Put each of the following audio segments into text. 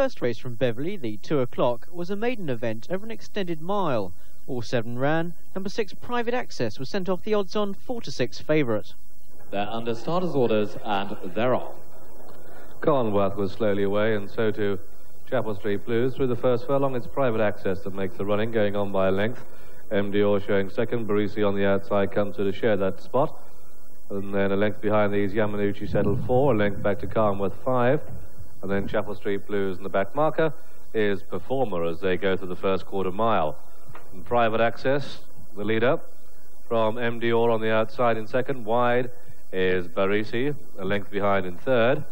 first race from Beverley, the 2 o'clock, was a maiden event over an extended mile. All 7 ran. Number 6, Private Access, was sent off the odds-on 4-6 favourite. They're under starters' orders and they're off. Conworth was slowly away, and so too Chapel Street Blues. Through the first furlong, it's Private Access that makes the running, going on by a length. MDO showing second. Barisi on the outside comes to share that spot. And then a length behind these, Yamanuchi settled 4, a length back to Conworth 5. And then Chapel Street Blues in the back marker is Performer as they go through the first quarter mile. And Private Access, the leader, from MDO on the outside in second. Wide is Barisi, a length behind in third.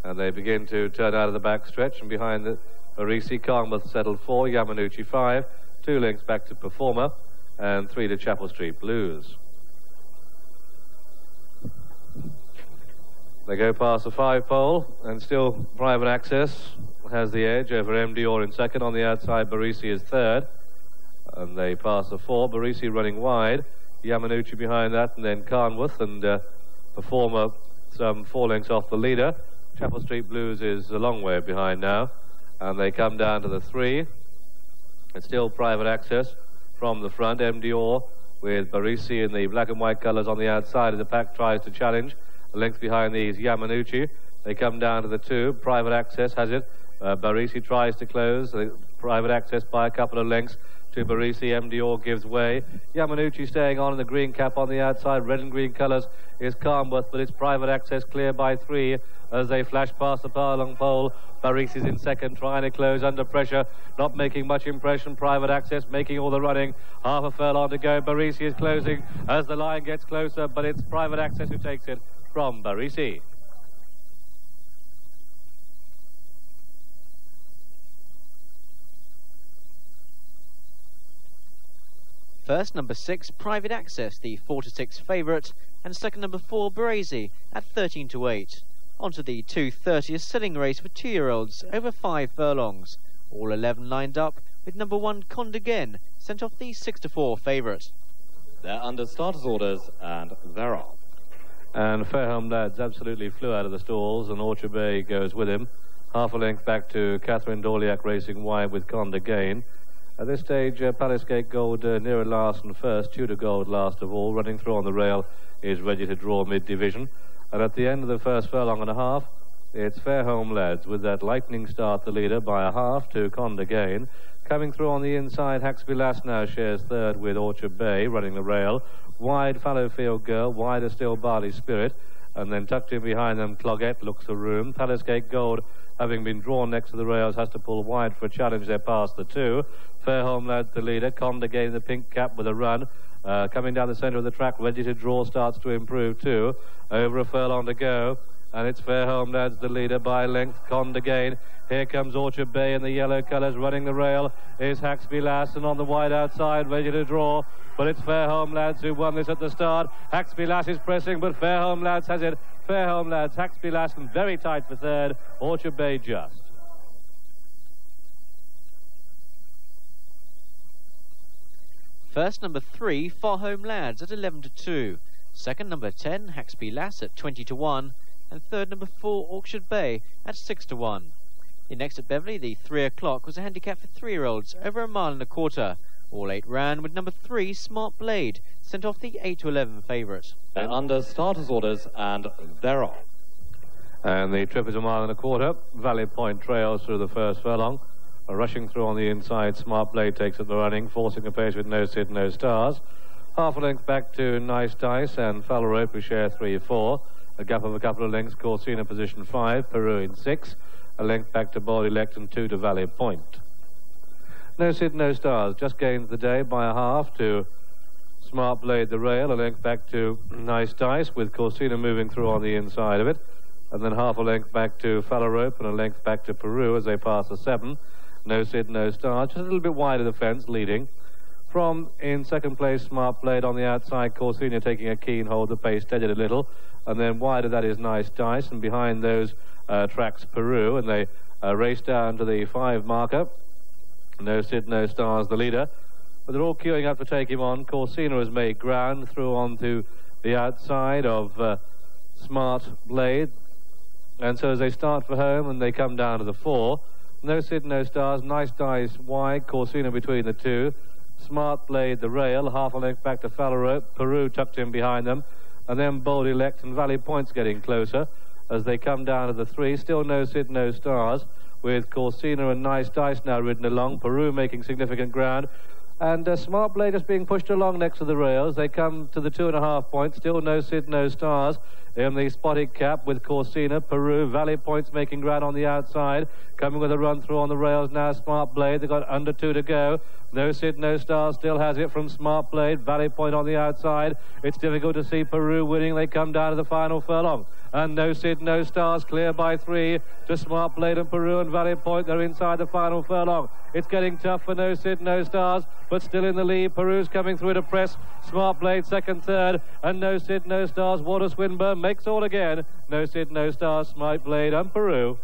And they begin to turn out of the back stretch, and behind the Barisi, Conworth settled 4, Yamanuchi 5, 2 lengths back to Performer, and 3 to Chapel Street Blues. They go past the 5 pole, and still Private Access has the edge over MDO in second. On the outside, Barisi is third, and they pass the 4. Barisi running wide, Yamanuchi behind that, and then Conworth, and Performer some 4 lengths off the leader. Chapel Street Blues is a long way behind now, and they come down to the 3. It's still Private Access from the front. MDO with Barisi in the black and white colours on the outside as the pack tries to challenge. A length behind these, Yamanuchi. They come down to the 2. Private Access has it. Barisi tries to close. Private Access by a couple of lengths to Barisi. MDO gives way. Yamanuchi staying on in the green cap on the outside. Red and green colours is Conworth, but it's Private Access clear by 3 as they flash past the furlong pole. Barisi's in second, trying to close under pressure, not making much impression. Private Access making all the running. Half a furlong to go. Barisi is closing as the line gets closer, but it's Private Access who takes it from Barisi. First, number 6, Private Access, the 4-6 favourite, and second, number 4, Barisi, at 13-8. On to the 2:30 selling race for 2-year-olds over 5 furlongs. All 11 lined up, with number 1, Cond Again, sent off the 6-4 favourite. They're under starters' orders and they're off. And Fairholme Lads absolutely flew out of the stalls, and Orchard Bay goes with him. Half a length back to Catherine Dorliac racing wide with Cond Again. At this stage, Palace Gate Gold nearer last and first. Tudor Gold last of all. Running through on the rail is ready to draw mid-division. And at the end of the first furlong and a half, it's Fairholme Lads with that lightning start, the leader by a half to Cond Again. Coming through on the inside, Haxby Lass now shares third with Orchard Bay running the rail. Wide Fallowfield Girl, wider still Barley Spirit, and then tucked in behind them Cloggett looks a room. Palace Gate Gold, having been drawn next to the rails, has to pull wide for a challenge. They're past the 2. Fairholme Lads the leader. Cond Again the pink cap with a run. Coming down the centre of the track, ready to draw, starts to improve too. Over a furlong to go, and it's Fairholme Lads the leader by length. Cond Again. Here comes Orchard Bay in the yellow colours. Running the rail is Haxby Lass, and on the wide outside, ready to draw. But it's Fairholme Lads who won this at the start. Haxby Lass is pressing, but Fairholme Lads has it. Fairholme Lads, Haxby Lass, and very tight for third. Orchard Bay just. First, number 3, Fairholme Lads at 11-2. Second, number 10, Haxby Lass at 20-1. And third, number 4, Orchard Bay at 6-1. In next at Beverley, the 3 o'clock was a handicap for 3-year-olds over a mile and a quarter. All 8 ran with number 3, Smart Blade, sent off the 8-11 favourite. They're under starters' orders and they're off. And the trip is a mile and a quarter. Valley Point trails through the first furlong. Rushing through on the inside, Smart Blade takes up the running, forcing a pace with No Sid, No Stars. Half a length back to Nice Dice and Foul Rope who share 3-4. A gap of a couple of lengths, Corsina position 5, Peru in 6. A length back to Bold Elect and 2 to Valley Point. No Sid, No Stars just gains the day by a half to Smart Blade the rail. A length back to Nice Dice with Corsina moving through on the inside of it. And then half a length back to Foul Rope and a length back to Peru as they pass the 7. No Sid, No Stars, just a little bit wide of the fence, leading. From in second place, Smart Blade on the outside, Corsina taking a keen hold, the pace steadied a little. And then wider that is Nice Dice, and behind those tracks Peru, and they race down to the 5 marker. No Sid, No Stars, the leader. But they're all queuing up to take him on. Corsina has made ground through onto the outside of Smart Blade. And so as they start for home and they come down to the 4, No Sid, No Stars, Nice Dice wide, Corsina between the two. Smart Blade the rail, half a length back to Fallaro. Peru tucked in behind them. And then Bold Elect and Valley Point's getting closer as they come down to the three. Still No Sid, No Stars, with Corsina and Nice Dice now ridden along. Peru making significant ground. And Smart Blade is being pushed along next to the rails. They come to the 2.5 points. Still No Sid, No Stars in the spotted cap with Corsina. Peru, Valley Point's making ground on the outside. Coming with a run through on the rails now, Smart Blade. They've got under 2 to go. No Sid, No Stars still has it from Smart Blade. Valley Point on the outside. It's difficult to see Peru winning. They come down to the final furlong. And No Sid, No Stars clear by 3 to Smart Blade and Peru and Valley Point. They're inside the final furlong. It's getting tough for No Sid, No Stars, but still in the lead. Peru's coming through to press. Smart Blade second, third, and No Sid, No Stars. Water Swinburne makes all again. No Sid, No Stars, Smart Blade and Peru.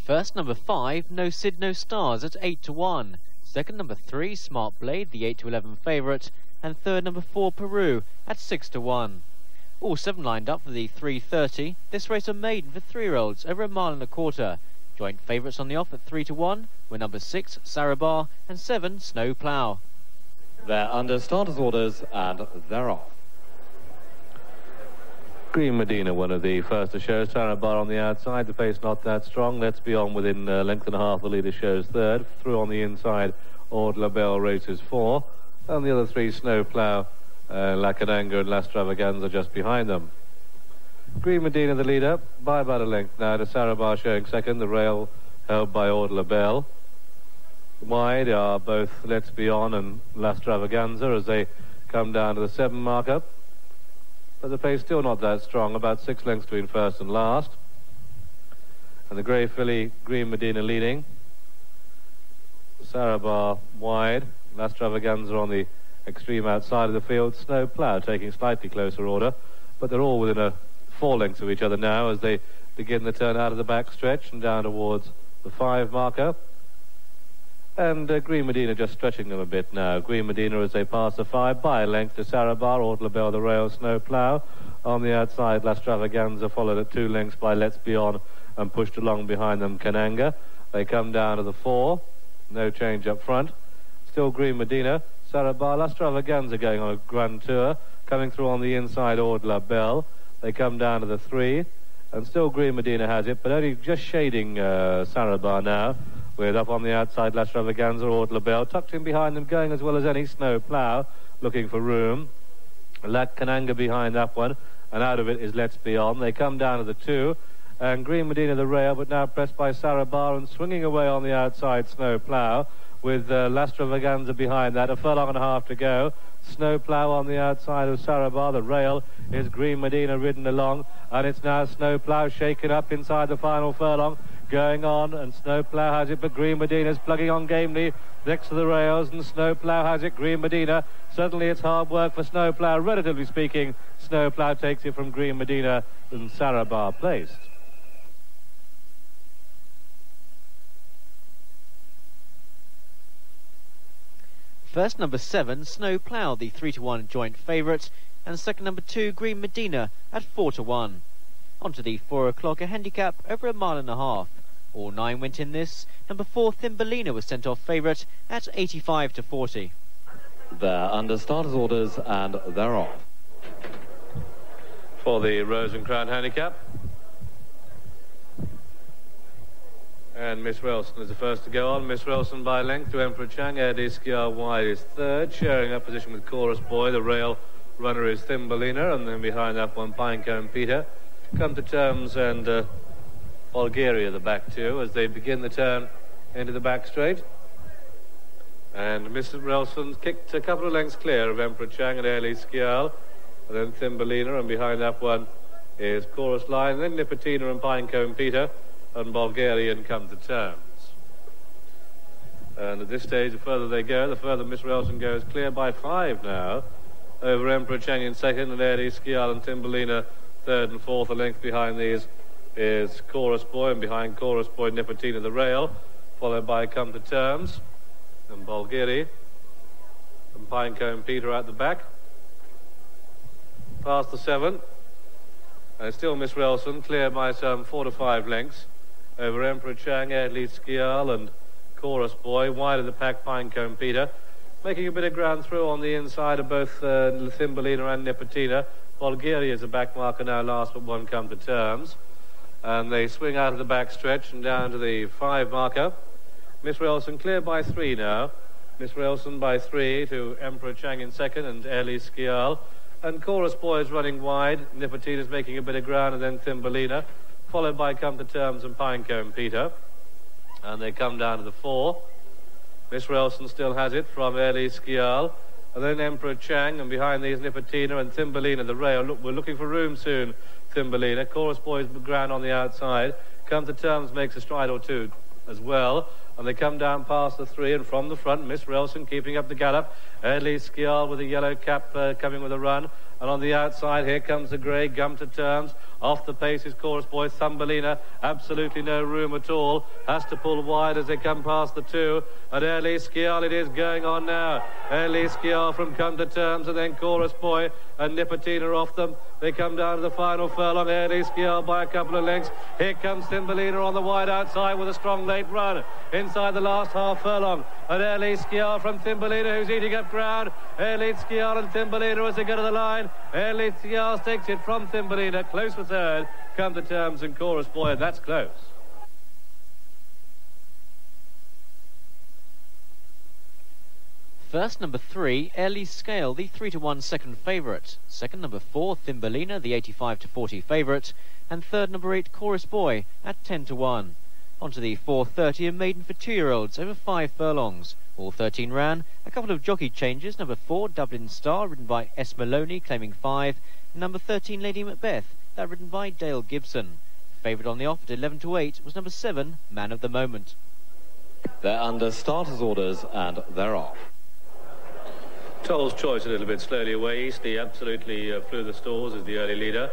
First, number 5, No Sid, No Stars at 8 to 1. Second, number 3, Smart Blade, the 8 to 11 favourite. And third, number 4, Peru at 6 to 1. All 7 lined up for the 3:30. This race a maiden for 3-year-olds over 1.25 miles. Joint favourites on the off at 3 to 1 were number 6, Sarabar, and 7, Snow Plough. They're under starters' orders and they're off. Green Medina, one of the first to show. Sarabar on the outside, the pace not that strong. Let's Be On within length and a half. The leader shows third. Through on the inside, Ord La Belle races 4. And the other 3, Snow Plough, La Cananga and La Stravaganza just behind them. Green Medina the leader by about a length now to Sarabar showing second. The rail held by Ord La Belle. Wide are both Let's Be On and La Stravaganza as they come down to the 7 marker. But the pace still not that strong, about 6 lengths between first and last. And the grey filly, Green Medina, leading. Sarabar wide, La Stravaganza on the extreme outside of the field. Snow Plough taking slightly closer order, but they're all within 4 lengths of each other now as they begin the turn out of the back stretch and down towards the 5 marker. And Green Medina just stretching them a bit now. Green Medina as they pass the 5 by a length to Sarabar, Ord La Belle the rail, Snow Plough. On the outside, La Stravaganza followed at 2 lengths by Let's Be On and pushed along behind them Cananga. They come down to the 4. No change up front. Still Green Medina. Sarabar, La Stravaganza going on a grand tour. Coming through on the inside, Ord La Belle. They come down to the 3. And still Green Medina has it, but only just shading Sarabar now. With up on the outside, La Stravaganza, Ord La Belle, tucked in behind them, going as well as any. Snow Plough, looking for room. La Cananga behind that one, and out of it is Let's Be On. They come down to the 2, and Green Medina the rail, but now pressed by Sarabar and swinging away on the outside, Snow Plough, with La Stravaganza behind that. 1.5 furlongs to go. Snow Plough on the outside of Sarabar. The rail is Green Medina ridden along, and it's now Snow Plough shaken up inside the final furlong. Going on, and Snow Plough has it, but Green Medina's plugging on gamely next to the rails, and Snow Plough has it. Green Medina, certainly it's hard work for Snow Plough, relatively speaking. Snow Plough takes it from Green Medina and Sarabar placed. First, number 7, Snow Plough, the 3 to 1 joint favourite, and second, number 2, Green Medina at 4 to 1. On to the 4 o'clock, a handicap over 1.5 miles. All 9 went in this. Number 4, Thumbelina, was sent off favourite at 85 to 40. They're under starters' orders and they're off. For the Rose and Crown handicap. And Miss Wilson is the first to go on. Miss Wilson by length to Emperor Chang. Eddie Skiar wide is third. Sharing up position with Chorus Boy. The rail runner is Thumbelina. And then behind that one, Pinecone Peter. Come to terms and Bulgaria the back two as they begin the turn into the back straight. And Mrs. Wilson's kicked a couple of lengths clear of Emperor Chang and Early Skial, and then Thumbelina, and behind that one is Chorus Line, and then Nipotina and Pinecone Peter, and Bulgarian come to terms. And at this stage, the further they go, the further Miss Wilson goes, clear by 5 now over Emperor Chang in second, and Early Skial and Thumbelina third and fourth. A length behind these is Chorus Boy, and behind Chorus Boy, Nipotina the rail, followed by Come to Terms and Bulgari and Pinecone Peter at the back. past the 7. And still Miss Relson, clear by some 4 to 5 lengths over Emperor Chang, Airly Skial and Chorus Boy. Wide of the pack, Pinecone Peter. Making a bit of ground through on the inside of both Thumbelina and Nipotina. Bulgaria is a back marker now, last but one come to terms. And they swing out of the back stretch and down to the 5 marker. Miss Relson clear by 3 now. Miss Relson by 3 to Emperor Chang in second and Airly Skial. And Chorus Boy is running wide. Nipotina's making a bit of ground, and then Thumbelina, followed by Come to Terms and Pinecone Peter. And they come down to the 4. Miss Relson still has it from Airly Skial. And then Emperor Chang, and behind these Nipotina and Thumbelina, the rail. Look, we're looking for room soon, Thumbelina. Chorus Boy's ground on the outside. Come to Terms makes a stride or two as well. And they come down past the 3, and from the front, Miss Relson keeping up the gallop. Airly Skial with a yellow cap coming with a run. And on the outside, here comes the grey, Come to Terms. Off the pace is Chorus Boy. Thumbelina, absolutely no room at all. Has to pull wide as they come past the 2. And Airly Skial, it is going on now. Airly Skial from Come to Terms, and then Chorus Boy and Nipotina off them. They come down to the final furlong. Airly Skial by a couple of lengths. Here comes Thumbelina on the wide outside with a strong late run inside the last half furlong. And Airly Skial from Thumbelina, who's eating up ground. Airly Skial and Thumbelina as they go to the line. Airly Skial takes it from Thumbelina, close for third. Come to Terms and Chorus Boy, and that's close. First, number 3, Airly Skial, the 3 to 1 second favourite. Second, number 4, Thumbelina, the 85 to 40 favourite. And third, number 8, Chorus Boy, at 10 to 1. On to the 4:30, a maiden for 2-year-olds over 5 furlongs. All 13 ran. A couple of jockey changes. Number 4, Dublin Star, ridden by S. Maloney, claiming 5. And number 13, Lady Macbeth, that ridden by Dale Gibson. Favourite on the off at 11 to 8 was number 7, Man of the Moment. They're under starters' orders, and they're off. Toll's Choice a little bit slowly away. Eastley absolutely flew the stalls as the early leader,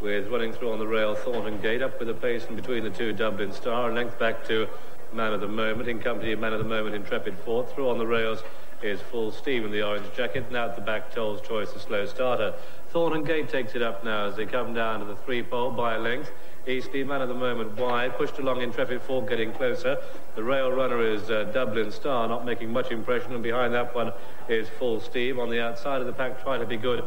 with running through on the rail Thornton Gate, up with a pace in between the 2, Dublin Star, and length back to Man of the Moment, in company of Man of the Moment, Intrepid fourth. Through on the rails is Full Steam in the orange jacket, and out the back Toll's Choice, a slow starter. Thornton Gate takes it up now as they come down to the 3-pole by a length. Eastley, Man of the Moment wide, pushed along Intrepid 4, getting closer. The rail runner is Dublin Star, not making much impression, and behind that one is Full Steam. On the outside of the pack, trying to be good,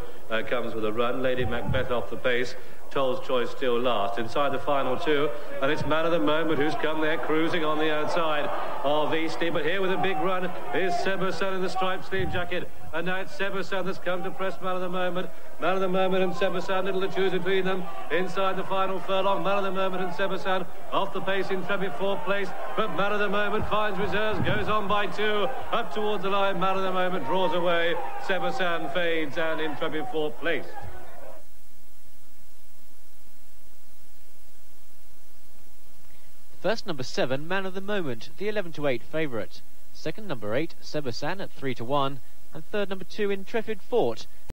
comes with a run. Lady Macbeth off the pace. Toll's Choice still last. Inside the final 2, and it's Man of the Moment who's come there cruising on the outside of Eastley. But here with a big run is Severson in the striped sleeve jacket. And now it's Severson that's come to press Man of the Moment. Man of the Moment and Severson, little to choose between them. Inside the final furlong, Man of the Moment and Severson off the pace. Intrepid 4th place, but Man of the Moment finds reserves, goes on by 2, up towards the line. Man of the Moment draws away. Severson fades, and Intrepid 4th place. First, number 7, Man of the Moment, the 11 to 8 favourite. Second, number 8, Sebasan at 3 to 1. And third, number 2, Intrepid Fort